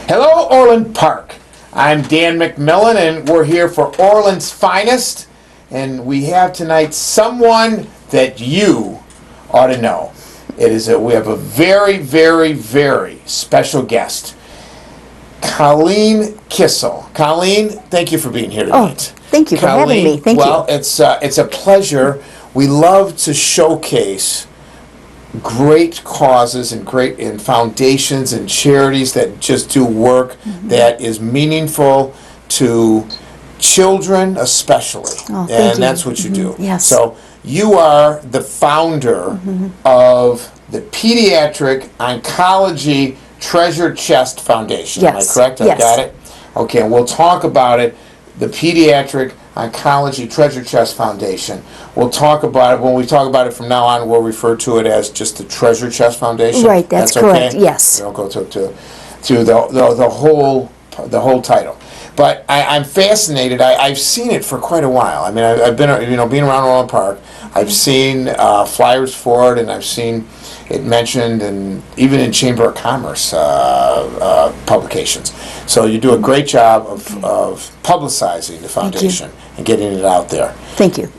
Hello, Orland Park. I'm Dan McMillan, and we're here for Orland's Finest, and we have tonight someone that you ought to know. We have a very, very, very special guest, Colleen Kisel. Colleen, thank you for being here tonight. Oh, thank you for having me. Thank you. Well, it's a pleasure. We love to showcase great causes and foundations and charities that just do work that is meaningful to children especially. And that's what you do. Yes. So you are the founder of the Pediatric Oncology Treasure Chest Foundation. Yes. Am I correct? Yes. I got it? Okay, and we'll talk about it. The Pediatric Oncology Treasure Chest Foundation. We'll talk about it. When we talk about it from now on, we'll refer to it as just the Treasure Chest Foundation. Right, that's correct, okay? yes. We don't go to the whole title. But I'm fascinated. I've seen it for quite a while. I mean, I've been, being around Orland Park, I've seen flyers for it, and I've seen it mentioned, and even in Chamber of Commerce publications. So you do a great job of publicizing the foundation and getting it out there. Thank you.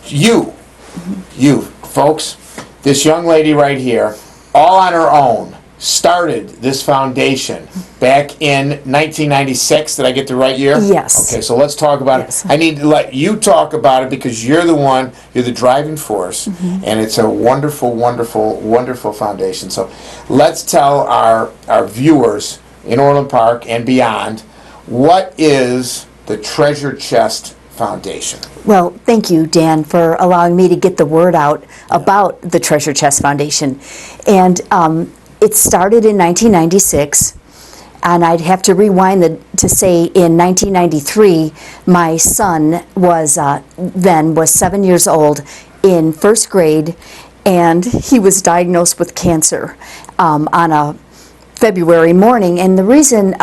You, folks, this young lady right here, all on her own, started this foundation back in 1996. Did I get the right year? Yes. Okay, so let's talk about it. I need to let you talk about it because you're the driving force, and it's a wonderful, wonderful, wonderful foundation. So let's tell our viewers in Orland Park and beyond, what is the Treasure Chest Foundation? Well, thank you, Dan, for allowing me to get the word out about the Treasure Chest Foundation. And it started in 1996, and I'd have to rewind to say in 1993, my son was 7 years old, in first grade, and he was diagnosed with cancer on a February morning. And the reason,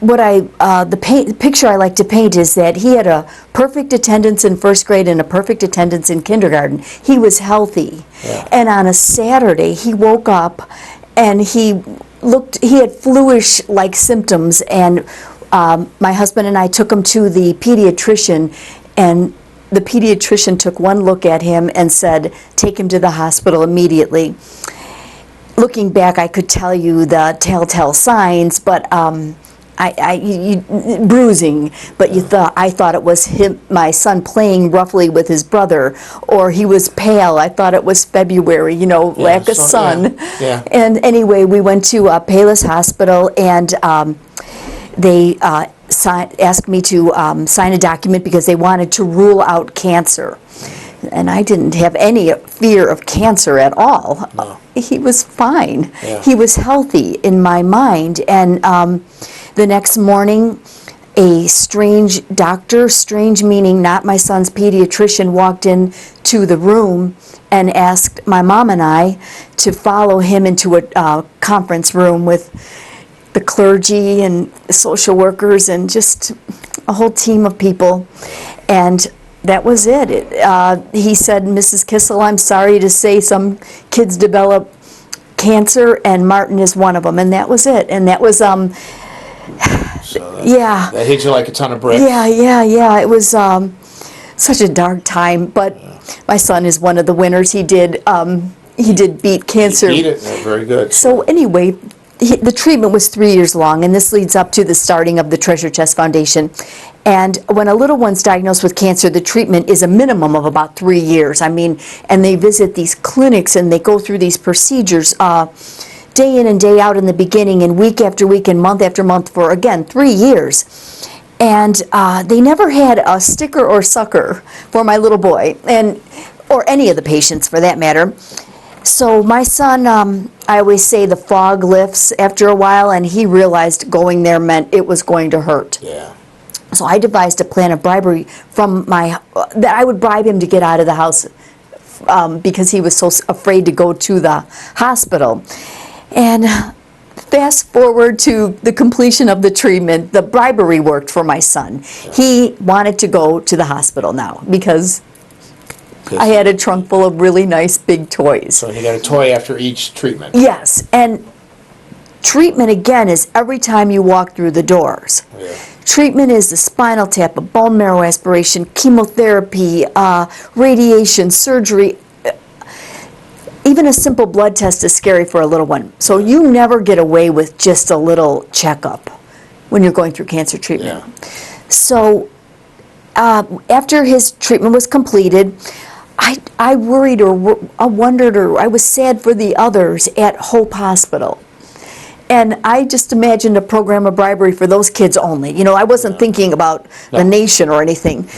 the picture I like to paint is that he had a perfect attendance in first grade and a perfect attendance in kindergarten. He was healthy. Yeah. And on a Saturday, he woke up and he had flu-ish-like symptoms, and my husband and I took him to the pediatrician, and the pediatrician took one look at him and said, take him to the hospital immediately. Looking back, I could tell you the telltale signs, but bruising, but I thought it was my son playing roughly with his brother, or he was pale. I thought it was February, lack of sun. Yeah. And anyway, we went to Palos Hospital, and they asked me to sign a document because they wanted to rule out cancer. And I didn't have any fear of cancer at all. No. He was fine. Yeah. He was healthy in my mind. And the next morning, a strange doctor, strange meaning not my son's pediatrician, walked into the room and asked my mom and I to follow him into a conference room with the clergy and social workers and just a whole team of people. And that was it. He said, Mrs. Kisel, I'm sorry to say some kids develop cancer, and Martin is one of them. And that was it. And that was, that hit you like a ton of bricks. Yeah. It was such a dark time. But my son is one of the winners. He did beat cancer. He beat it. Very good. So anyway, the treatment was 3 years long, and this leads up to the starting of the Treasure Chest Foundation. And when a little one's diagnosed with cancer, the treatment is a minimum of about 3 years. I mean, and they visit these clinics and they go through these procedures day in and day out in the beginning, and week after week and month after month for, again, 3 years. And they never had a sticker or sucker for my little boy, or any of the patients for that matter. So my son, I always say the fog lifts after a while, and he realized going there meant it was going to hurt. Yeah. So I devised a plan of bribery that I would bribe him to get out of the house because he was so afraid to go to the hospital. And fast forward to the completion of the treatment, the bribery worked for my son. He wanted to go to the hospital now because I had a trunk full of really nice big toys. So he got a toy after each treatment. Yes, and treatment again is every time you walk through the doors. Yeah. Treatment is the spinal tap, a bone marrow aspiration, chemotherapy, radiation, surgery. Even a simple blood test is scary for a little one. So you never get away with just a little checkup when you're going through cancer treatment. Yeah. So after his treatment was completed, I worried or I wondered or I was sad for the others at Hope Hospital. And I just imagined a program of bribery for those kids only. You know, I wasn't thinking about the nation or anything.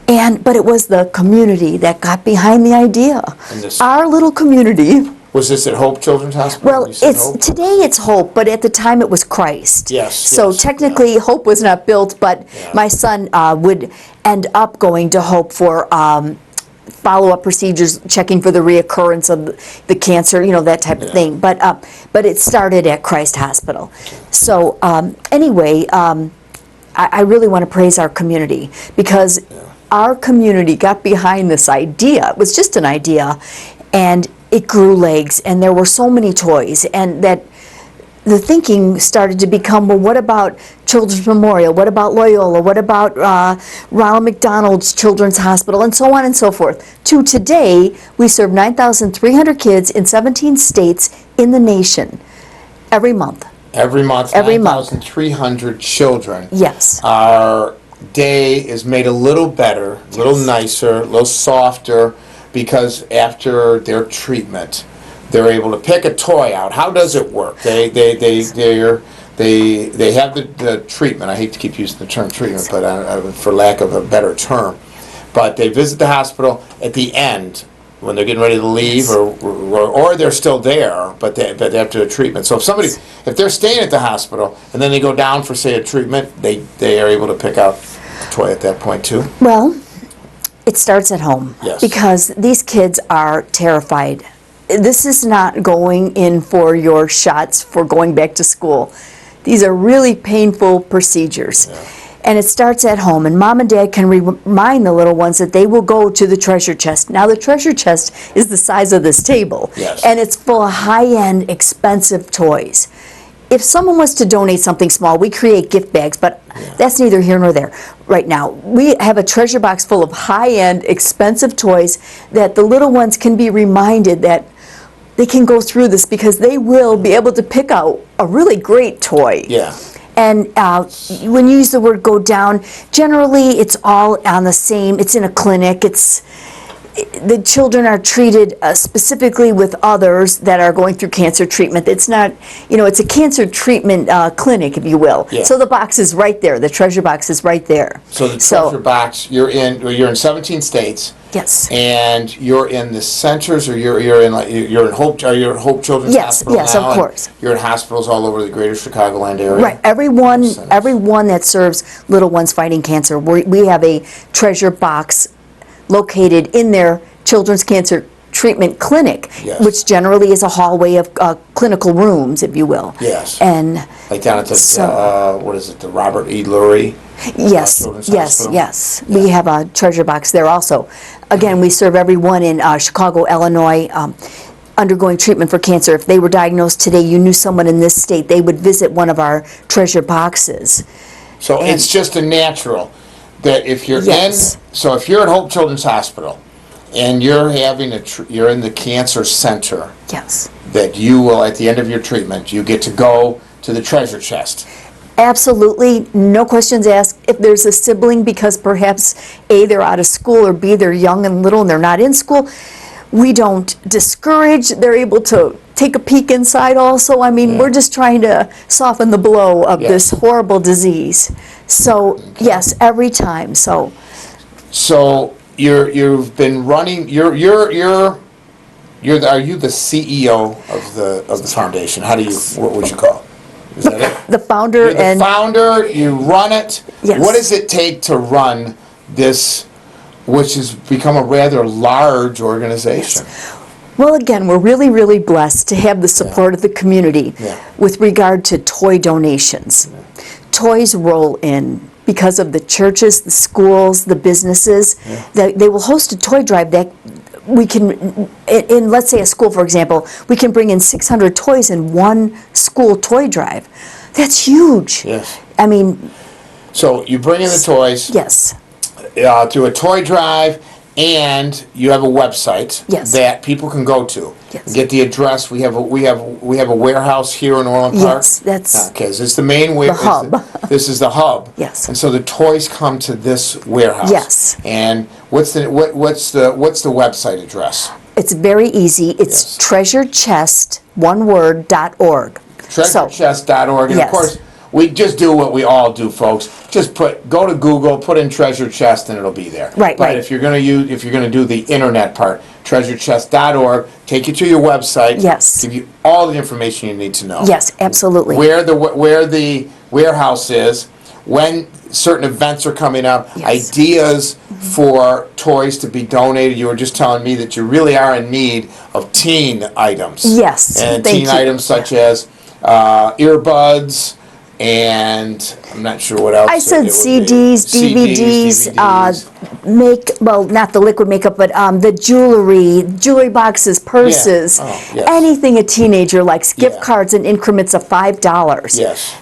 But it was the community that got behind the idea. And this- Our little community. Was this at Hope Children's Hospital? Well, You said Hope? today it's Hope, but at the time it was Christ. Yes, So yes, technically Hope was not built, but Yeah. my son would end up going to Hope for follow-up procedures, checking for the reoccurrence of the cancer, you know, that type of thing. But it started at Christ Hospital. So anyway, I really want to praise our community because our community got behind this idea. It was just an idea, and it grew legs, and there were so many toys, and that the thinking started to become, well, what about Children's Memorial? What about Loyola? What about Ronald McDonald's Children's Hospital? And so on and so forth. To today, we serve 9,300 kids in 17 states in the nation every month. Every month, Every month. 9,300 children. Yes. Our day is made a little better, a little nicer, a little softer, because after their treatment, they're able to pick a toy out. How does it work? They have the treatment. I hate to keep using the term treatment, but for lack of a better term. But they visit the hospital at the end when they're getting ready to leave, or they're still there, but after the treatment. So if they're staying at the hospital and then they go down for, say, a treatment, they are able to pick out a toy at that point too. Well, it starts at home. Yes. Because these kids are terrified. This is not going in for your shots for going back to school. These are really painful procedures. Yeah. And it starts at home, and mom and dad can remind the little ones that they will go to the treasure chest. Now, the treasure chest is the size of this table, Yes. and it's full of high-end, expensive toys. If someone was to donate something small, we create gift bags, but that's neither here nor there right now. We have a treasure box full of high-end, expensive toys that the little ones can be reminded that they can go through this because they will be able to pick out a really great toy. Yeah. And when you use the word go down, generally it's all on the same, it's in a clinic, the children are treated specifically with others that are going through cancer treatment. It's not, it's a cancer treatment clinic, if you will. Yeah. So the box is right there, the treasure box is right there. So the treasure box, you're in 17 states. Yes. And you're in the centers, or you're in Hope. Are you at Hope Children's Hospital now? Yes, of course. You're in hospitals all over the greater Chicagoland area. Right. Everyone that serves little ones fighting cancer, we have a treasure box located in their children's cancer treatment clinic, Yes. which generally is a hallway of clinical rooms, if you will. Yes. And Like down at the the Robert E. Lurie? yes, Children's yes, Hospital? yes. We have a treasure box there also. Again, we serve everyone in Chicago, Illinois, undergoing treatment for cancer. If they were diagnosed today, you knew someone in this state, they would visit one of our treasure boxes. So it's just a natural that if you're Yes. if you're at Hope Children's Hospital and you're having you're in the cancer center, Yes. that you will, at the end of your treatment, you get to go to the treasure chest. Absolutely, no questions asked. If there's a sibling, because perhaps A, they're out of school, or B, they're young and little and they're not in school, we don't discourage. They're able to take a peek inside also. I mean, we're just trying to soften the blow of this horrible disease. So, yes, every time. So you've been running. Are you the CEO of the foundation? What would you call it? Is that it? the founder You're the founder, you run it. Yes. What does it take to run this, which has become a rather large organization? Well, again, we're really, really blessed to have the support of the community with regard to toy donations. Toys roll in because of the churches, the schools, the businesses. They will host a toy drive that we can, in let's say a school, for example, we can bring in 600 toys in one school toy drive. That's huge. Yes. I mean... So you bring in the toys. Yes. Through a toy drive, and you have a website that people can go to. Yes. Get the address. We have a warehouse here in Orland Park. Yes, that's okay. Is this the main warehouse? The hub. This is the hub. Yes. And so the toys come to this warehouse. Yes. And what's the website address? It's very easy. It's treasurechest, one word, .org. Treasurechest.org. And of course, we just do what we all do, folks. Just go to Google, put in treasure chest, and it'll be there. Right. But if you're going to do the internet part, treasurechest.org, take you to your website. Yes. Give you all the information you need to know. Yes, absolutely. Where the warehouse is, when certain events are coming up, ideas for toys to be donated. You were just telling me that you really are in need of teen items. Yes. And thank teen you. items such as earbuds, and I'm not sure what else. I said CDs, DVDs, not the liquid makeup, but the jewelry boxes, purses, anything a teenager likes, gift cards in increments of $5. Yes.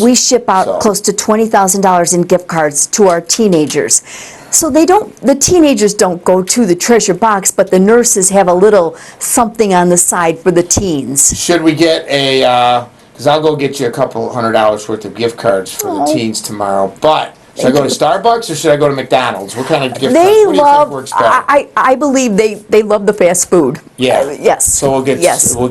We ship out close to $20,000 in gift cards to our teenagers. So the teenagers don't go to the treasure box, but the nurses have a little something on the side for the teens. Should we get because I'll go get you a couple $100 worth of gift cards for the teens tomorrow, but should I go to Starbucks or should I go to McDonald's? What kind of gift cards? What do you think works better? I believe they love the fast food. Yeah. Yes. So we'll get we'll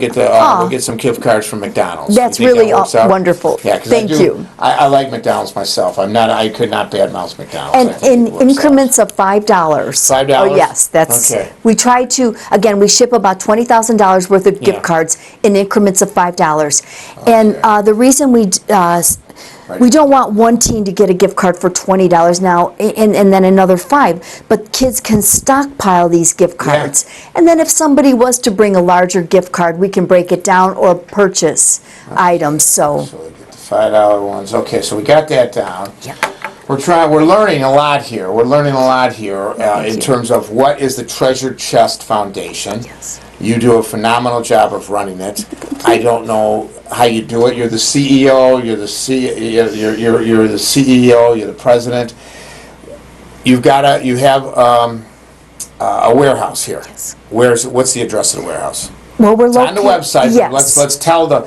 get some gift cards from McDonald's. That's really wonderful. Yeah, Thank you. I like McDonald's myself. I could not badmouth McDonald's. And in increments of $5. $5? Oh yes, that's okay. We try to we ship about $20,000 worth of gift cards in increments of $5. Okay. And the reason we don't want one teen to get a gift card for $20 now and then another $5, but kids can stockpile these gift cards. And then if somebody was to bring a larger gift card, we can break it down or purchase items. So we get the $5 ones. Okay, so we got that down. Yeah. We're learning a lot here. We're learning a lot here in terms of what is the Treasure Chest Foundation. Yes. You do a phenomenal job of running it. I don't know how you do it. You're the CEO. You're the CEO. You're the president. You have a warehouse here. Yes. What's the address of the warehouse? Well, we're It's on the website. Yes. Let's tell the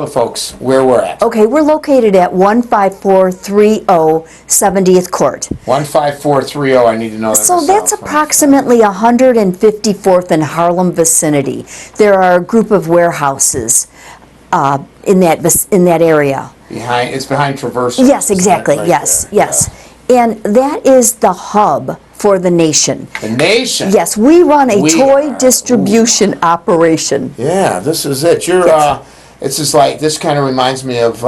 folks where we're at. Okay, we're located at 15430 70th Court. 15430. I need to know that. So that's approximately 154th and Harlem vicinity. There are a group of warehouses in that area. It's behind Traverse. Yes, exactly. Right yes, there. yes. And that is the hub for the nation. The nation? Yes, we run a toy distribution operation. Yeah, this is it. It's just like, this kind of reminds me of,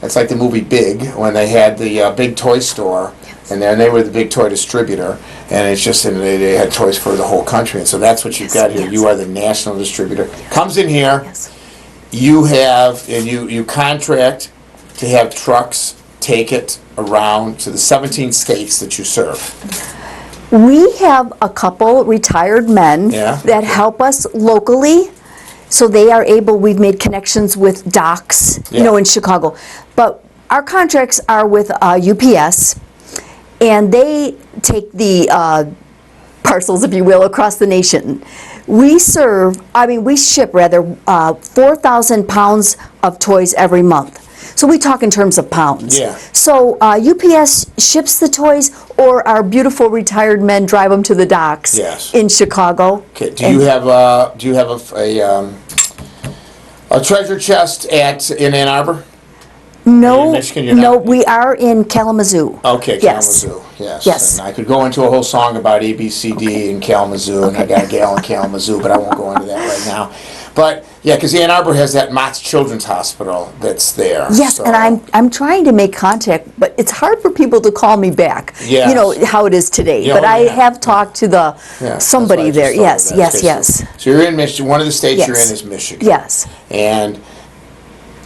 it's like the movie Big, when they had the big toy store, and they were the big toy distributor, and it's just, and they had toys for the whole country, and so that's what you've got here. You are the national distributor. Comes in here, you have, and you contract to have trucks take it around to the 17 states that you serve. We have a couple retired men that help us locally, so they are able, we've made connections with docks, in Chicago. But our contracts are with UPS, and they take the parcels, if you will, across the nation. We ship 4,000 pounds of toys every month. So we talk in terms of pounds. Yeah. So UPS ships the toys, or our beautiful retired men drive them to the docks in Chicago. Okay. Do you have a treasure chest in Ann Arbor? No, in Michigan, you're no, not? we are in Kalamazoo. Okay, Kalamazoo. Yes. And I could go into a whole song about ABCD in Kalamazoo, and I got a gal in Kalamazoo, but I won't go into that right now. But yeah, because Ann Arbor has that Mott's Children's Hospital that's there. Yes, so. and I'm trying to make contact, but it's hard for people to call me back. Yes. You know how it is today. Yeah, but I yeah. have talked to the Yeah, somebody that's why I there. just thought Yes, of that. yes, Okay, yes. So you're in Michigan. One of the states you're Yes. in is Michigan. Yes. And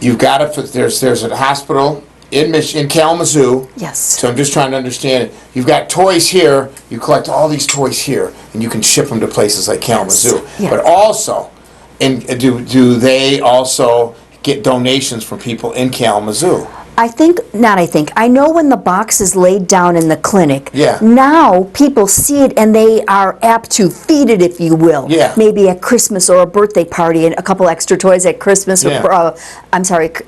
you've got to. There's a hospital in Kalamazoo. Yes. So I'm just trying to understand it. You've got toys here. You collect all these toys here, and you can ship them to places like Kalamazoo. Yes. Yeah. But also, do they also get donations from people in Kalamazoo? I know when the box is laid down in the clinic, Yeah. now people see it and they are apt to feed it, if you will. Yeah. Maybe at Christmas or a birthday party, and a couple extra toys at Christmas, Yeah. or,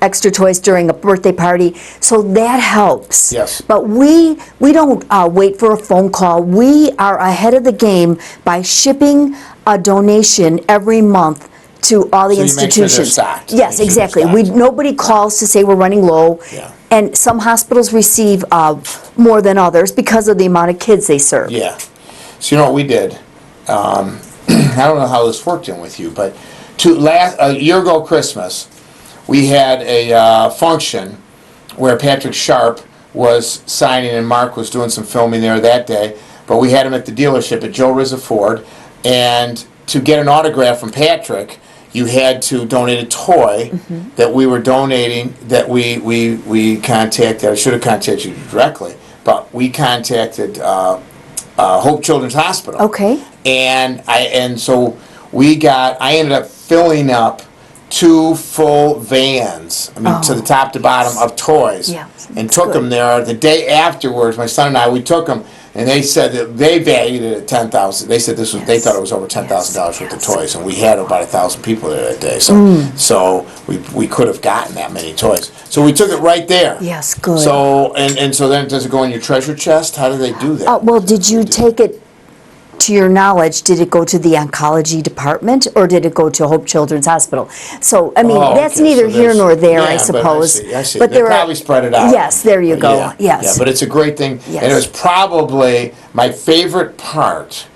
extra toys during a birthday party. So that helps. Yes. But we don't wait for a phone call. We are ahead of the game by shipping a donation every month to all the So you make sure they're institutions. stocked. Yes, Make sure they're exactly. stocked. Nobody calls to say we're running low. Yeah. And some hospitals receive more than others because of the amount of kids they serve. Yeah. So you know what we did? I don't know how this worked in with you, but a year ago Christmas, we had a function where Patrick Sharp was signing and Mark was doing some filming there that day. But we had him at the dealership at Joe Rizza Ford, and to get an autograph from Patrick, you had to donate a toy that we were donating, that we contacted. I should have contacted you directly, but we contacted Hope Children's Hospital. Okay. And so I ended up filling up 2 full vans, to the top to bottom of toys, Yeah, and that's took good. them there. The day afterwards, my son and I, we took them, and they said that they valued it at $10,000. They said they thought it was over $10,000 worth of toys, and we had about 1,000 people there that day. So we could have gotten that many toys. So we took it right there. Yes, good. So and so then does it go in your treasure chest? How do they do that? Well, did you take it, to your knowledge, did it go to the oncology department or did it go to Hope Children's Hospital? So, I mean, Oh, that's okay, neither so here there's- nor there, yeah, I but suppose. I see. But They there probably spread it out. Yes, there you go. Yeah, Yes. yeah, but it's a great thing, Yes. and it was probably my favorite part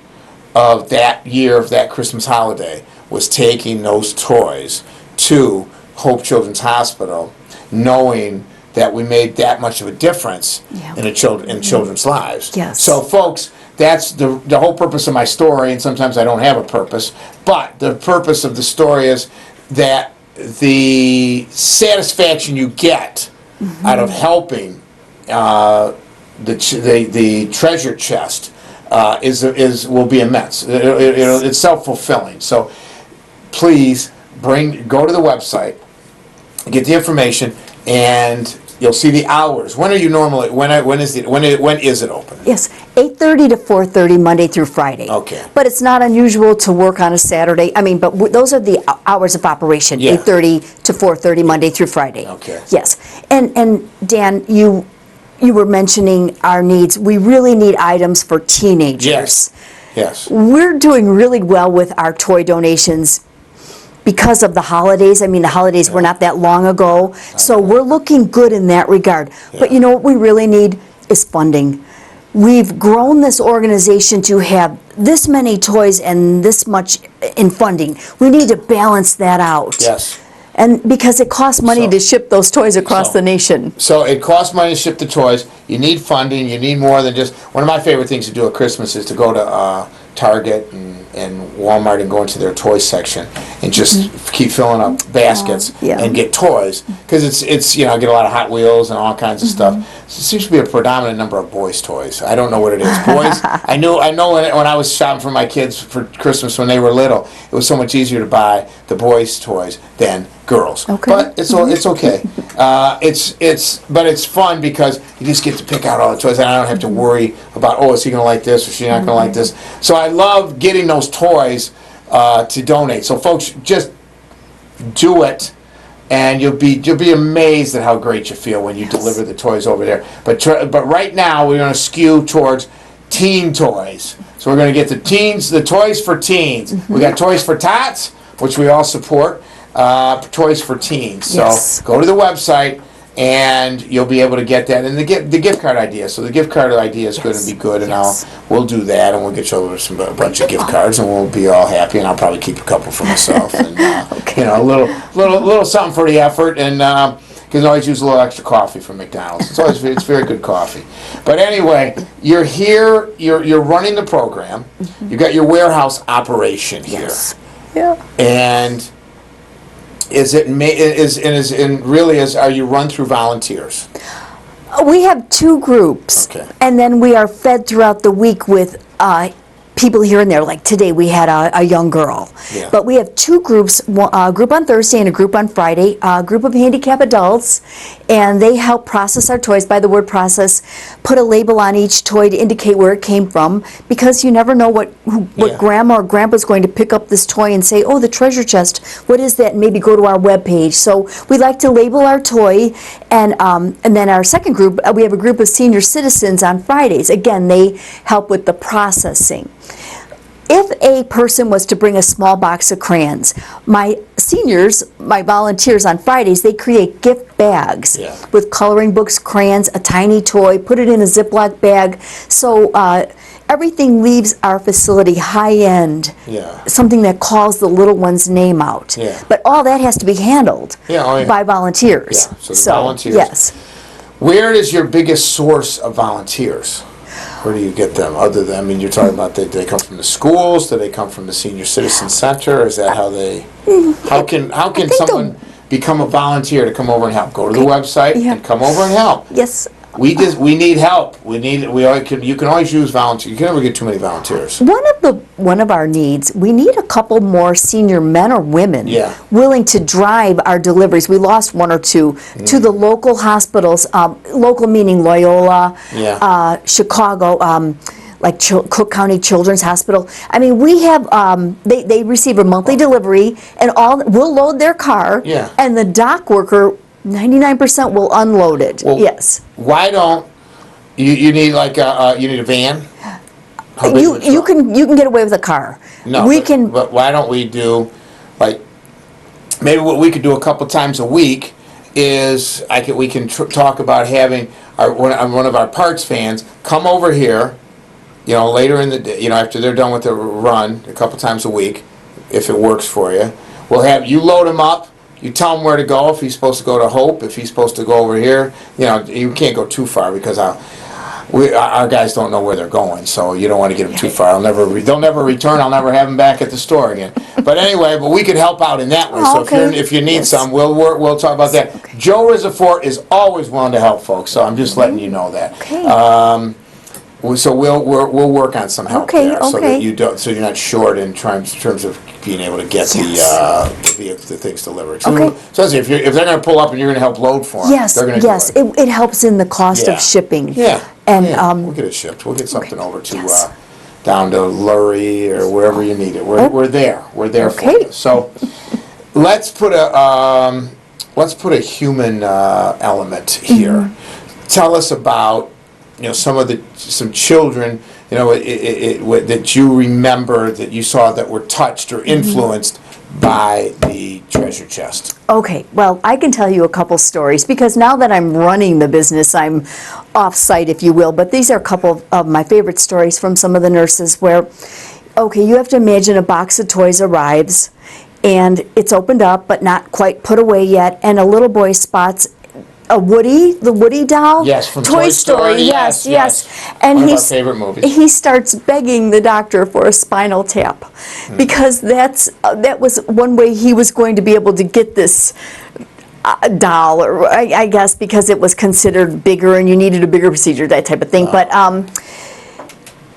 of that year, of that Christmas holiday, was taking those toys to Hope Children's Hospital, knowing that we made that much of a difference Yeah. in children's lives. Yes. So, folks, that's the whole purpose of my story, and sometimes I don't have a purpose, but the purpose of the story is that the satisfaction you get out of helping the treasure chest will be immense. It's self-fulfilling. So please go to the website, get the information, and you'll see the hours. When are you normally? When is it open? Yes, 8:30 to 4:30, Monday through Friday. Okay. But it's not unusual to work on a Saturday. I mean, but those are the hours of operation, Yeah. 8:30 to 4:30, Monday through Friday. Okay. Yes. And Dan, you were mentioning our needs. We really need items for teenagers. Yes. Yes. We're doing really well with our toy donations because of the holidays. I mean, the holidays were not that long ago, so we're looking good in that regard. But you know what we really need is funding. We've grown this organization to have this many toys and this much in funding. We need to balance that out. Yes. And because it costs money So- to ship those toys across so- the nation. So it costs money to ship the toys. You need funding. You need more than just. One of my favorite things to do at Christmas is to go to Target and Walmart and go into their toy section and just keep filling up baskets yeah. and get toys, because it's I get a lot of Hot Wheels and all kinds of stuff. So it seems to be a predominant number of boys' toys. I don't know what it is. Boys. I know when I was shopping for my kids for Christmas when they were little, it was so much easier to buy the boys' toys than girls. Okay. But it's okay. But it's fun because you just get to pick out all the toys, and I don't have to worry about, is he going to like this or is she not going to like this. So I love getting those toys to donate. So folks, just do it, and you'll be amazed at how great you feel when you deliver the toys over there. But right now we're going to skew towards teen toys. So we're going to get the toys for teens. We got toys for tots, which we all support. Toys for teens. So Yes. go to the website and you'll be able to get that. And the gift card idea. So the gift card idea is going to be good, and we'll do that, and we'll get you over a bunch of gift cards, and we'll be all happy. And I'll probably keep a couple for myself, and a little something for the effort, and you can always use a little extra coffee from McDonald's. It's very good coffee. But anyway, you're here. You're running the program. You got your warehouse operation here. Yes. Yeah. And are you run through volunteers? We have 2 groups, and then we are fed throughout the week with people here and there. Like today, we had a young girl. Yeah. But we have 2 groups, a group on Thursday and a group on Friday, a group of handicapped adults, and they help process our toys. By the word process, put a label on each toy to indicate where it came from, because you never know what grandma or grandpa's going to pick up this toy and say, oh, the treasure chest, what is that? And maybe go to our webpage. So we like to label our toy, and then our second group, we have a group of senior citizens on Fridays. Again, they help with the processing. If a person was to bring a small box of crayons, my seniors, my volunteers on Fridays, they create gift bags with coloring books, crayons, a tiny toy, put it in a Ziploc bag. So everything leaves our facility high-end, something that calls the little one's name out. But all that has to be handled by volunteers. So the volunteers. Yes. Where is your biggest source of volunteers? Where do you get them? Other than, I mean, you're talking about they come from the schools. Do they come from the Senior Citizen Center? Is that how they? How can someone become a volunteer to come over and help? Go to the website and come over and help. Yes. We need help. You can always use volunteers. You can never get too many volunteers. One of our needs, we need a couple more senior men or women willing to drive our deliveries. We lost 1 or 2 to the local hospitals, local meaning Loyola, Chicago, like Cook County Children's Hospital. I mean, we have, they receive a monthly delivery, and we'll load their car, and the dock worker 99% will unload it. Well, yes. Why don't you need you need a van? You can get away with a car. No, but why don't we do maybe what we could do a couple times a week is we can talk about having one of our parts fans come over here, later in the day, after they're done with their run a couple times a week, if it works for you. We'll have you load him up. You tell him where to go. If he's supposed to go to Hope, if he's supposed to go over here, you can't go too far because our guys don't know where they're going, so you don't want to get them too far. They'll never return. I'll never have them back at the store again. But anyway, we could help out in that way. If you need some, we'll talk about that. Joe Rizafort is always willing to help folks, so I'm just letting you know that. So we'll work on some help there, so that you're not short in terms of being able to get the things delivered. So if they're going to pull up and you're going to help load for them, they're going to do it. It helps in the cost of shipping. We'll get it shipped. We'll get something over to down to Lurie or wherever you need it. We're there. We're there for you. So let's put a human element here. Tell us about some children that you remember that you saw that were touched or influenced by the treasure chest. Okay, well, I can tell you a couple stories because now that I'm running the business, I'm off-site, if you will, but these are a couple of my favorite stories from some of the nurses where, you have to imagine a box of toys arrives and it's opened up but not quite put away yet, and a little boy spots the Woody doll? Yes, from Toy Story. Yes. And one of our favorite movies. He starts begging the doctor for a spinal tap because that was one way he was going to be able to get this doll, or I guess because it was considered bigger and you needed a bigger procedure, that type of thing. But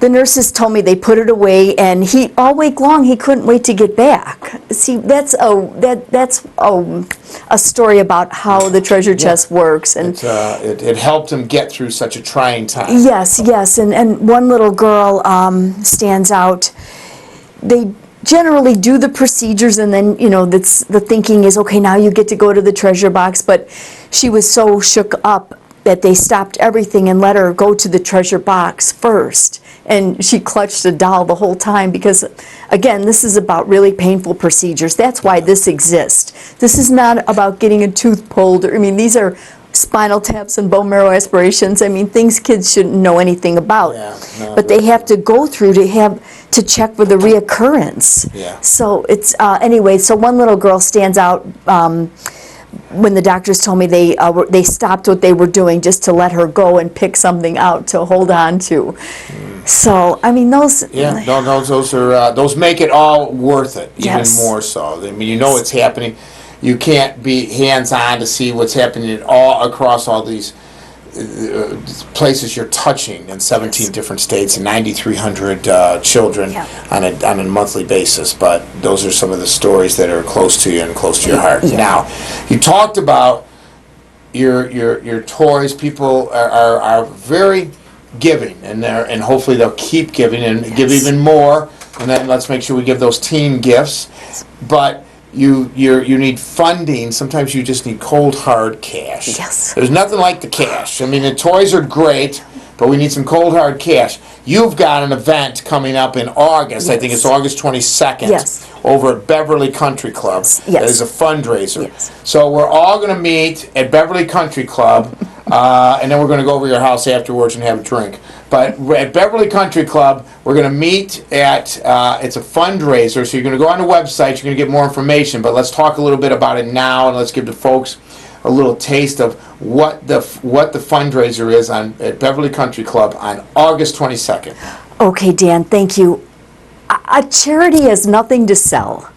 the nurses told me they put it away, and all week long he couldn't wait to get back. See, that's a story about how the treasure chest works, and it helped him get through such a trying time. Yes, and one little girl stands out. They generally do the procedures, and then the thinking is, okay, now you get to go to the treasure box. But she was so shook up that they stopped everything and let her go to the treasure box first. And she clutched a doll the whole time because, again, this is about really painful procedures. That's why this exists. This is not about getting a tooth pulled. These are spinal taps and bone marrow aspirations. I mean, things kids shouldn't know anything about. Yeah, no, but they have to go through to check for the reoccurrence. Yeah. So it's, anyway, so one little girl stands out. When the doctors told me they stopped what they were doing just to let her go and pick something out to hold on to. So, I mean, those... Yeah, those are those make it all worth it, even Yes. more so. I mean, you know it's happening. You can't be hands-on to see what's happening all across all these places you're touching in 17 Yes. different states and 9,300 children Yeah. on a monthly basis. But those are some of the stories that are close to you and close to your heart. Yeah. Now, you talked about your toys. People are very giving, and hopefully they'll keep giving and give Yes. even more. And then let's make sure we give those team gifts. But you need funding. Sometimes you just need cold hard cash. Yes. There's nothing like the cash. I mean, the toys are great, but we need some cold hard cash. You've got an event coming up in August. I think it's Yes. August 22nd. Yes. Over at Beverly Country Club. Yes. That is a fundraiser. Yes. So we're all going to meet at Beverly Country Club, and then we're going to go over to your house afterwards and have a drink. But at Beverly Country Club, we're going to meet at, it's a fundraiser, so you're going to go on the website, you're going to get more information, but let's talk a little bit about it now, and let's give the folks a little taste of what the fundraiser is at Beverly Country Club on August 22nd. Okay, Dan, thank you. A charity has nothing to sell.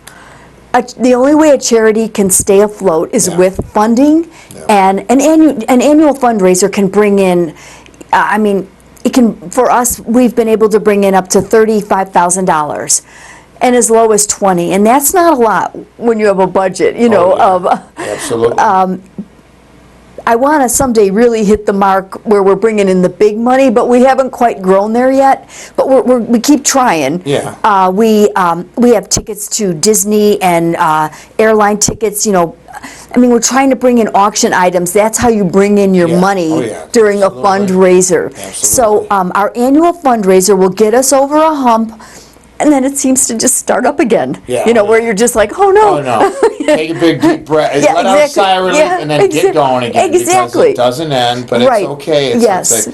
The only way a charity can stay afloat is Yeah. with funding, Yeah. and an annual fundraiser can bring in, I mean, it can, for us, we've been able to bring in up to $35,000 and as low as 20, and that's not a lot when you have a budget, you know, yeah. of, Absolutely. I want to someday really hit the mark where we're bringing in the big money, but we haven't quite grown there yet. But we keep trying. Yeah. We have tickets to Disney and airline tickets. You know, I mean, we're trying to bring in auction items. That's how you bring in your Yeah. money Oh, yeah. during Absolutely. a fundraiser. Absolutely. So our annual fundraiser will get us over a hump. And then it seems to just start up again. Yeah. You know, where you're just like, oh no. Oh, no. Take a big deep breath. Yeah, Let out a exactly. sigh of relief Yeah, and then get going again. exactly. Because it doesn't end, but Right. it's okay. Yes.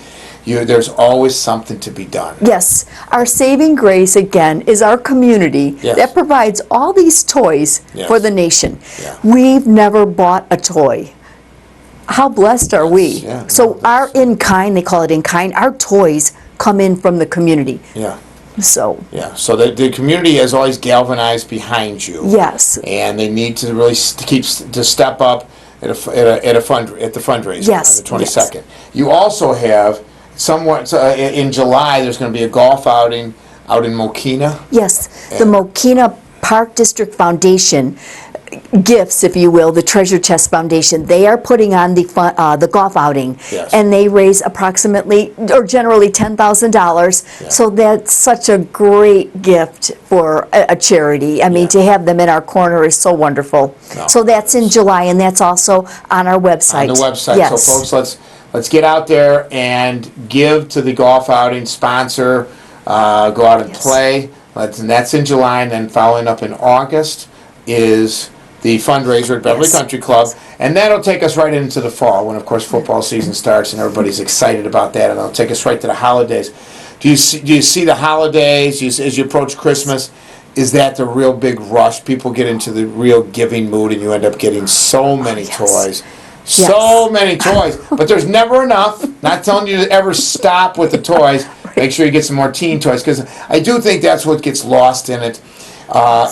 There's always something to be done. Yes, our saving grace, again, is our community Yes. that provides all these toys Yes. for the nation. Yeah. We've never bought a toy. How blessed are we? Yeah, So no, our in-kind, they call it in-kind, our toys come in from the community. Yeah. So, Yeah. So the community has always galvanized behind you. yes, And they need to really step up at the fundraiser Yes, on the 22nd. You also have somewhat in July. There's going to be a golf outing out in Mokina. yes, the Mokina Park District Foundation gifts, if you will, the Treasure Chest Foundation, they are putting on the golf outing. Yes. And they raise approximately, or generally $10,000. Yeah. So that's such a great gift for a charity. I mean, Yeah. to have them in our corner is so wonderful. No, So that's in July, and that's also on our website. On the website. Yes. So folks, let's get out there and give to the golf outing, sponsor, go out and Yes. play. And that's in July, and then following up in August is the fundraiser at Beverly Yes. Country Club, and that'll take us right into the fall when, of course, football season starts, and everybody's excited about that, and it'll take us right to the holidays. Do you see the holidays as you approach Christmas? Is that the real big rush? People get into the real giving mood, and you end up getting so many yes. toys. Yes. So many toys, but there's never enough. Not telling you to ever stop with the toys. Make sure you get some more teen toys, because I do think that's what gets lost in it.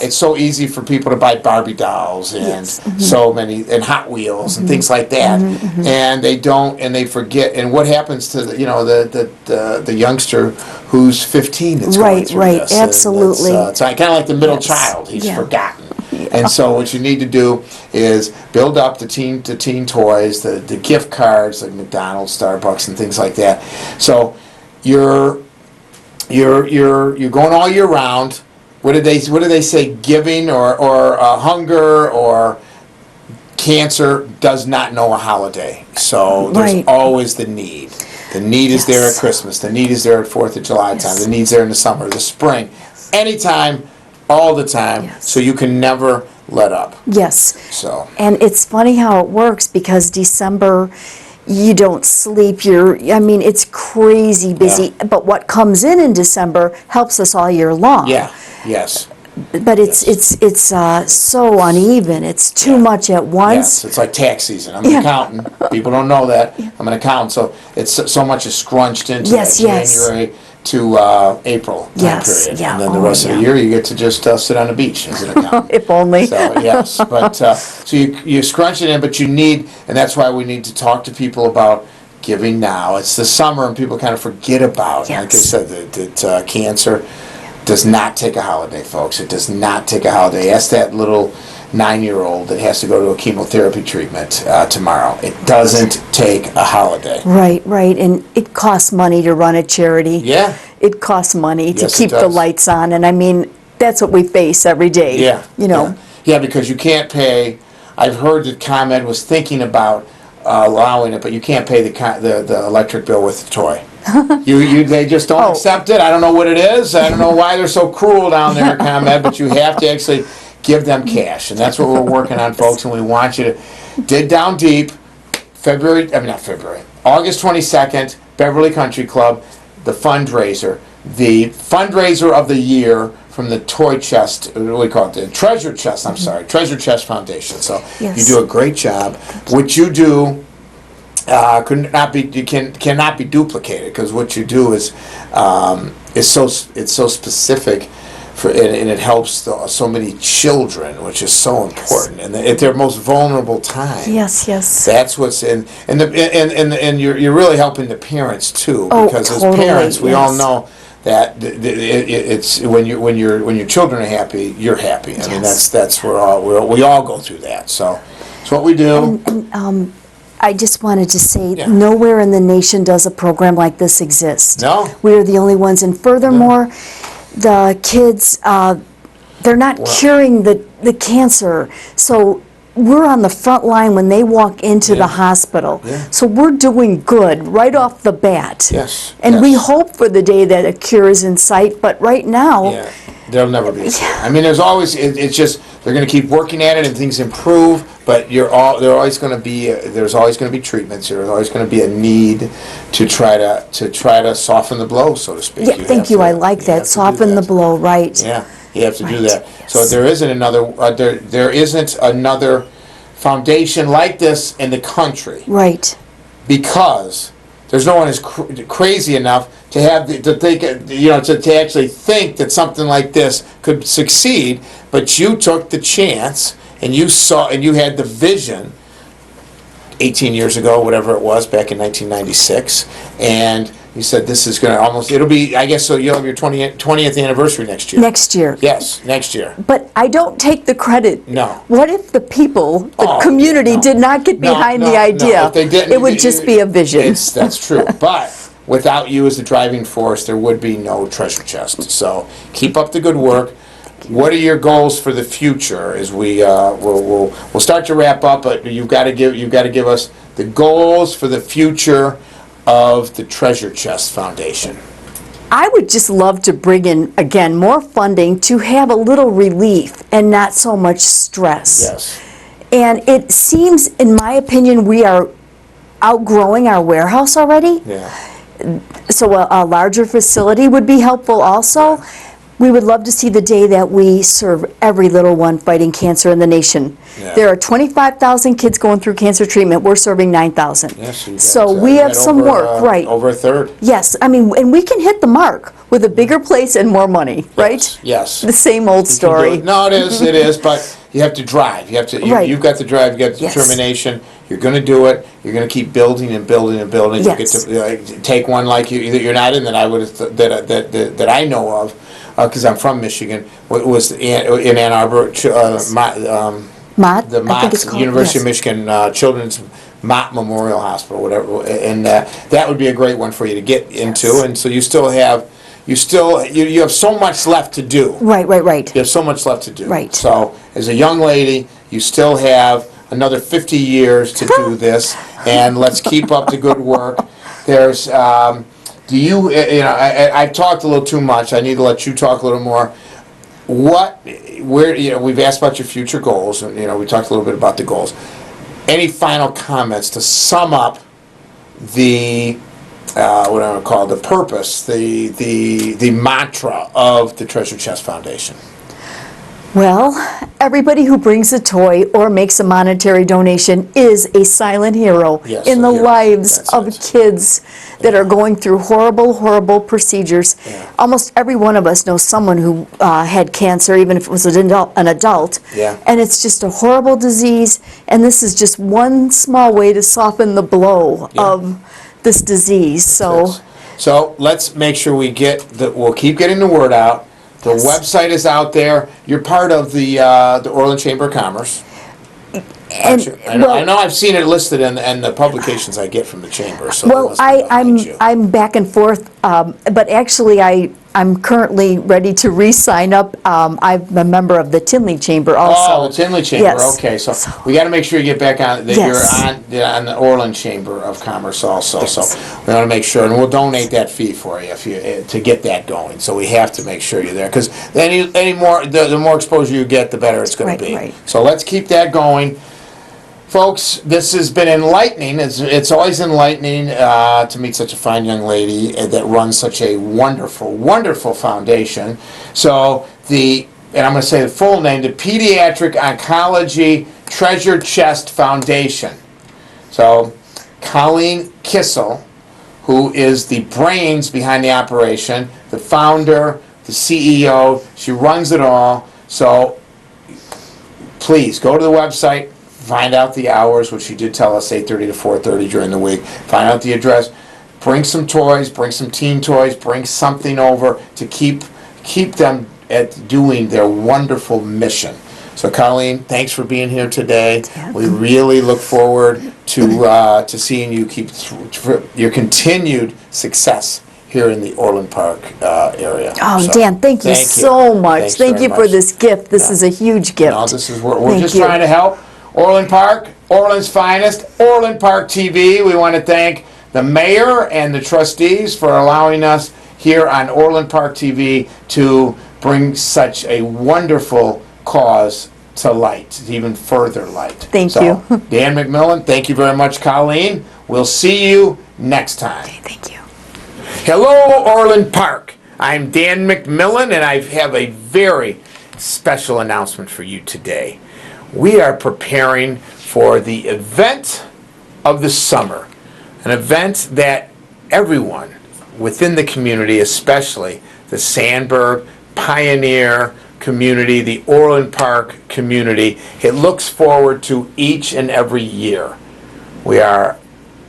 It's so easy for people to buy Barbie dolls and Yes. so many, and Hot Wheels and things like that, and they don't, and they forget. And what happens to the youngster who's 15 that's going Right, through right, this? And absolutely. it's kind of like the middle Yes. child. He's Yeah. forgotten. And so what you need to do is build up the teen toys, the gift cards like McDonald's, Starbucks, and things like that. So you're going all year round. What do they say? Giving or hunger or cancer does not know a holiday. So there's Right. always the need. The need is there at Yes. Christmas. The need is there at 4th of July time. Yes. The need's there in the summer, the spring, anytime, all the time. Yes. So you can never let up. Yes. So. And it's funny how it works, because December, you don't sleep, it's crazy busy. Yeah. But what comes in December helps us all year long. Yeah, yes. But it's so uneven, it's too much at once. Yes, it's like tax season. I'm an accountant. People don't know that. I'm an accountant, so it's so much is scrunched into that January to April time period. Yeah. And then the rest of the year, you get to just sit on the beach as an accountant. If only. So, yes, but, so you scrunch it in, but you need, and that's why we need to talk to people about giving now. It's the summer, and people kind of forget about, like I said, that cancer does not take a holiday, folks. It does not take a holiday. Ask that little 9-year-old that has to go to a chemotherapy treatment tomorrow. It doesn't take a holiday. Right. And it costs money to run a charity. Yeah. It costs money to Yes, keep the lights on. And that's what we face every day. Yeah. Yeah, because you can't pay. I've heard that ComEd was thinking about allowing it, but you can't pay the electric bill with the toy. They just don't accept it. I don't know what it is. I don't know why they're so cruel down there at ComEd, but you have to actually give them cash, and that's what we're working on, folks. And we want you to dig down deep. August 22nd, Beverly Country Club, the fundraiser of the year from the Toy Chest. What do we call it? The Treasure Chest. Treasure Chest Foundation. So you do a great job. What you do cannot be duplicated, because what you do is so specific and it helps so many children, which is so important, and at their most vulnerable time. Yes. That's what's in, and you're really helping the parents too, because as parents we all know that it's when your children are happy, you're happy. I mean, that's where we all go through that. So it's what we do. And I just wanted to say, nowhere in the nation does a program like this exist. No. We are the only ones, and furthermore, the kids, they're not curing the cancer, so we're on the front line when they walk into the hospital. So we're doing good right off the bat. Yes. And we hope for the day that a cure is in sight, but right now... There'll never be a cure. I mean, there's always, it's just, they're going to keep working at it and things improve, but there's always going to be treatments. There's always going to be a need to try to soften the blow, so to speak. Yeah, thank you. I like that. Soften the blow, right. Yeah, you have to do that. So there isn't another foundation like this in the country. Right. Because there's no one as crazy enough to actually think that something like this could succeed. But you took the chance, and you saw, and you had the vision 18 years ago, whatever it was, back in 1996, and you said this is going to it'll be, I guess, so you'll have your 20th anniversary next year. Next year. Yes, next year. But I don't take the credit. No. What if the people, the community, did not get behind the idea? No, if they didn't, it would just be a vision. That's true. But without you as the driving force, there would be no Treasure Chest. So keep up the good work. What are your goals for the future? As we'll start to wrap up, but you've got to give us the goals for the future of the Treasure Chest Foundation. I would just love to bring in, again, more funding to have a little relief and not so much stress. Yes. And it seems, in my opinion, we are outgrowing our warehouse already. Yeah. So a larger facility would be helpful also. We would love to see the day that we serve every little one fighting cancer in the nation. Yeah. There are 25,000 kids going through cancer treatment. We're serving 9,000. Yes, so we have some work, right? Over a third. Yes, I mean, and we can hit the mark with a bigger place and more money, right? Yes. The same old story. No, it is, but you have to drive. You have to. You've got the drive. You got the determination. You're going to do it. You're going to keep building and building and building. Yes. You get to take one like you're not in that I would that I know of. Because I'm from Michigan, was in Ann Arbor, Mott? the I think Mott, it's called, University of Michigan Children's Mott Memorial Hospital, whatever, and that would be a great one for you to get into, and so you have so much left to do. Right. You have so much left to do. Right. So as a young lady, you still have another 50 years to do this, and let's keep up the good work. There's. I've talked a little too much. I need to let you talk a little more. What we've asked about your future goals, and we talked a little bit about the goals. Any final comments to sum up the what I would call the purpose, the mantra of the Treasure Chest Foundation? Well, everybody who brings a toy or makes a monetary donation is a silent hero Yes, in a the hero. lives That's of it. kids that are going through horrible, horrible procedures. Yeah. Almost every one of us knows someone who had cancer, even if it was an adult. Yeah. And it's just a horrible disease, and this is just one small way to soften the blow Yeah. of this disease. So let's make sure we'll keep getting the word out. The website is out there. You're part of the Orland Chamber of Commerce. And, I know I've seen it listed in the publications I get from the chamber. So well, that must be you. I'm back and forth, but actually I'm currently ready to re-sign up. I'm a member of the Tinley Chamber also. Oh, the Tinley Chamber. Yes. Okay, so we got to make sure you get back on. That Yes. You're on the Orland Chamber of Commerce also. So we want to make sure, and we'll donate that fee for you to get that going. So we have to make sure you're there, because the more exposure you get, the better it's going to be. Right. So let's keep that going. Folks, this has been enlightening. It's always enlightening to meet such a fine young lady that runs such a wonderful, wonderful foundation. So and I'm going to say the full name, the Pediatric Oncology Treasure Chest Foundation. So Colleen Kisel, who is the brains behind the operation, the founder, the CEO, she runs it all. So please go to the website. Find out the hours, which she did tell us, 8:30 to 4:30 during the week. Find out the address. Bring some toys. Bring some teen toys. Bring something over to keep them at doing their wonderful mission. So, Colleen, thanks for being here today. Yeah. We really look forward to seeing you keep your continued success here in the Orland Park area. Oh, So, Dan, thank you so much. Thanks Thank very you for much. this gift. This is a huge gift. No, we're Thank just you. trying to help. Orland Park, Orland's finest, Orland Park TV. We want to thank the mayor and the trustees for allowing us here on Orland Park TV to bring such a wonderful cause to light, to even further light. Thank you. Dan McMillan, thank you very much, Colleen. We'll see you next time. Thank you. Hello, Orland Park. I'm Dan McMillan, and I have a very special announcement for you today. We are preparing for the event of the summer, an event that everyone within the community, especially the Sandburg, Pioneer community, the Orland Park community, it looks forward to each and every year. I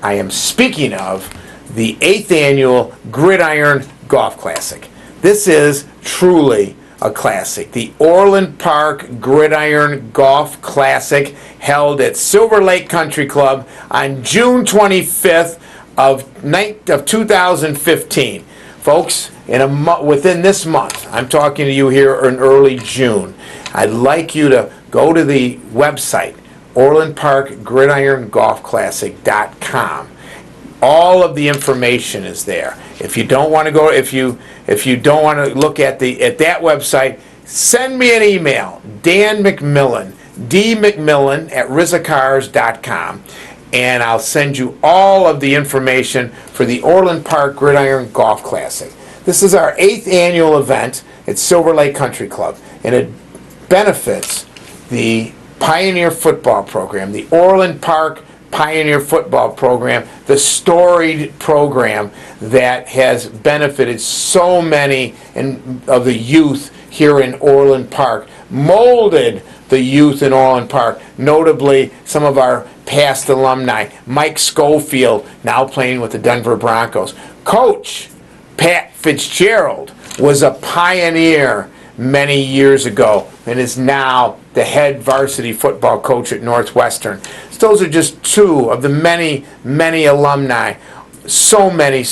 am speaking of the 8th annual Gridiron Golf Classic. This is truly a classic. The Orland Park Gridiron Golf Classic, held at Silver Lake Country Club on June 25th of 2015. Folks, within this month, I'm talking to you here in early June, I'd like you to go to the website, OrlandParkGridironGolfClassic.com. All of the information is there. If you don't want to go, if you don't want to look at that website, send me an email, Dan McMillan, dmcmillan@rizzacars.com, and I'll send you all of the information for the Orland Park Gridiron Golf Classic. This is our 8th annual event at Silver Lake Country Club, and it benefits the Pioneer football program, the Orland Park Pioneer football program, the storied program that has benefited so many of the youth here in Orland Park, molded the youth in Orland Park, notably some of our past alumni. Mike Schofield, now playing with the Denver Broncos. Coach Pat Fitzgerald was a pioneer many years ago and is now the head varsity football coach at Northwestern. Those are just two of the many, many alumni. So many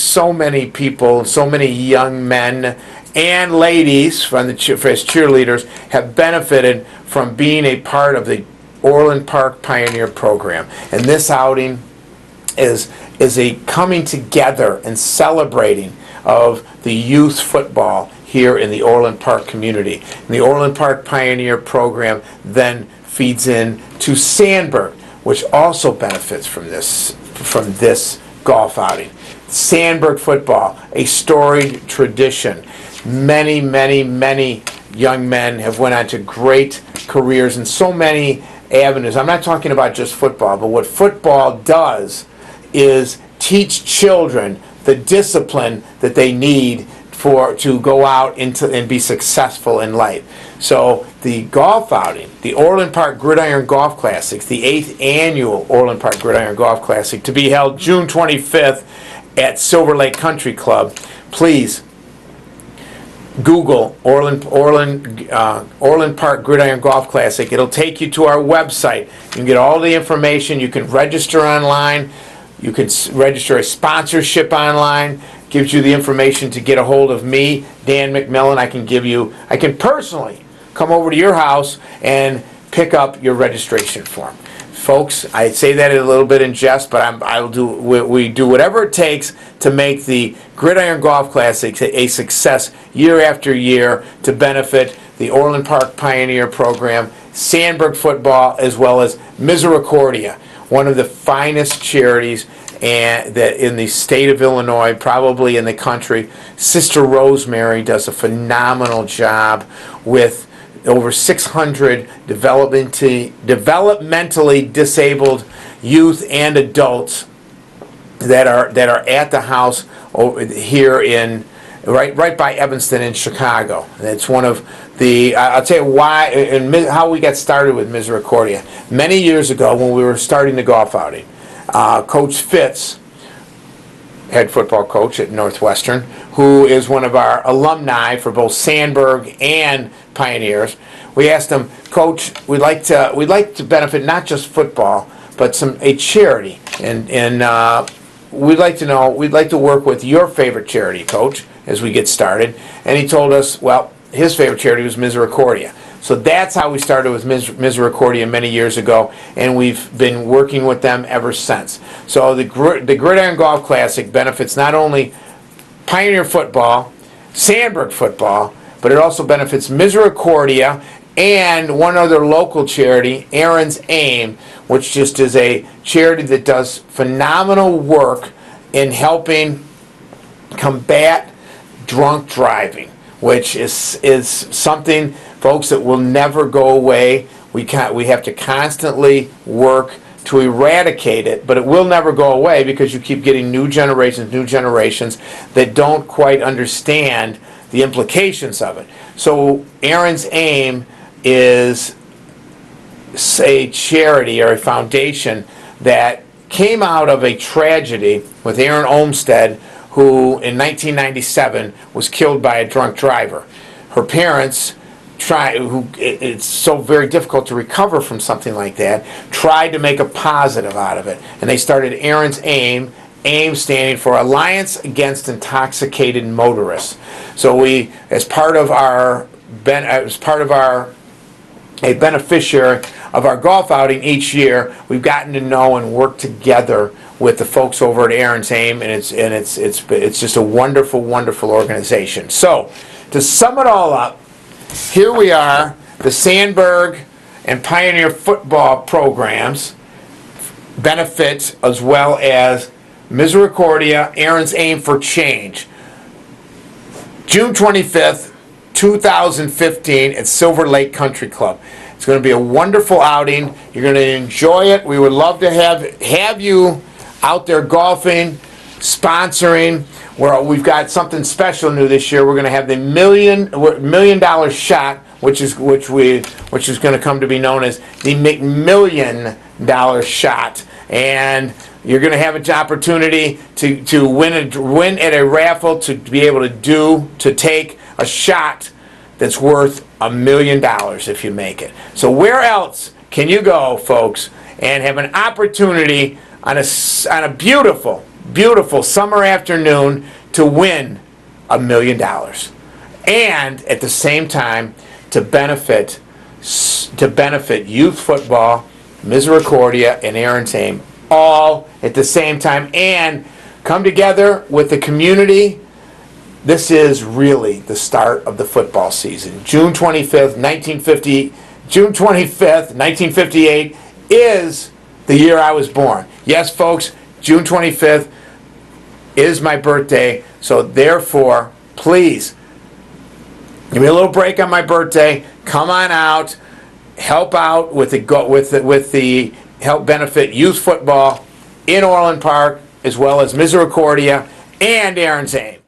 people, so many young men and ladies as cheerleaders have benefited from being a part of the Orland Park Pioneer program. And this outing is a coming together and celebrating of the youth football here in the Orland Park community. And the Orland Park Pioneer Program then feeds in to Sandburg, which also benefits from this golf outing. Sandburg football, a storied tradition. Many, many, many young men have went on to great careers in so many avenues. I'm not talking about just football, but what football does is teach children the discipline that they need to go out and be successful in life. So the golf outing, the Orland Park Gridiron Golf Classics, the 8th annual Orland Park Gridiron Golf Classic, to be held June 25th at Silver Lake Country Club. Please Google Orland Park Gridiron Golf Classic. It'll take you to our website. You can get all the information. You can register online. You can register a sponsorship online. Gives you the information to get a hold of me, Dan McMillan. I can personally come over to your house and pick up your registration form. Folks, I say that a little bit in jest, but we do whatever it takes to make the Gridiron Golf Classic a success year after year to benefit the Orland Park Pioneer Program, Sandburg football, as well as Misericordia, one of the finest charities that in the state of Illinois, probably in the country. Sister Rosemary does a phenomenal job with over 600 developmentally disabled youth and adults that are at the house over here in right by Evanston in Chicago. It's one of the I'll tell you why and how we got started with Misericordia. Many years ago, when we were starting the golf outing, Coach Fitz, head football coach at Northwestern, who is one of our alumni for both Sandburg and Pioneers, we asked him, Coach, we'd like to benefit not just football, but a charity, and we'd like to work with your favorite charity, Coach, as we get started. And he told us, well, his favorite charity was Misericordia. So that's how we started with Misericordia many years ago, and we've been working with them ever since. So the Gridiron Golf Classic benefits not only Pioneer football, Sandburg football, but it also benefits Misericordia and one other local charity, Aaron's Aim, which just is a charity that does phenomenal work in helping combat drunk driving, which is something, folks, that will never go away. We have to constantly work to eradicate it, but it will never go away because you keep getting new generations that don't quite understand the implications of it. So Aaron's Aim is a charity or a foundation that came out of a tragedy with Aaron Olmstead, who in 1997 was killed by a drunk driver. Her parents it's so very difficult to recover from something like that, tried to make a positive out of it. And they started Aaron's Aim, AIM standing for Alliance Against Intoxicated Motorists. So we, as part of a beneficiary of our golf outing each year, we've gotten to know and work together with the folks over at Aaron's Aim, and it's just a wonderful, wonderful organization. So to sum it all up, here we are, the Sandburg and Pioneer football programs benefit, as well as Misericordia, Aaron's Aim for Change. June 25th, 2015 at Silver Lake Country Club. It's going to be a wonderful outing. You're going to enjoy it. We would love to have you out there golfing, sponsoring. We've got something special new this year. We're going to have the $1 million shot, which is going to come to be known as the McMillion shot, and you're going to have an opportunity to win at a raffle, to be able to take a shot that's worth $1 million if you make it. So where else can you go, folks, and have an opportunity on a beautiful, beautiful summer afternoon to win $1 million, and at the same time to benefit youth football, Misericordia, and Aaron's Aim, all at the same time, and come together with the community this is really the start of the football season. June 25th, 1958 is the year I was born. Yes, folks, June 25th is my birthday, so therefore, please, give me a little break on my birthday. Come on out, help out with the help benefit youth football in Orland Park, as well as Misericordia and Aaron's Aim.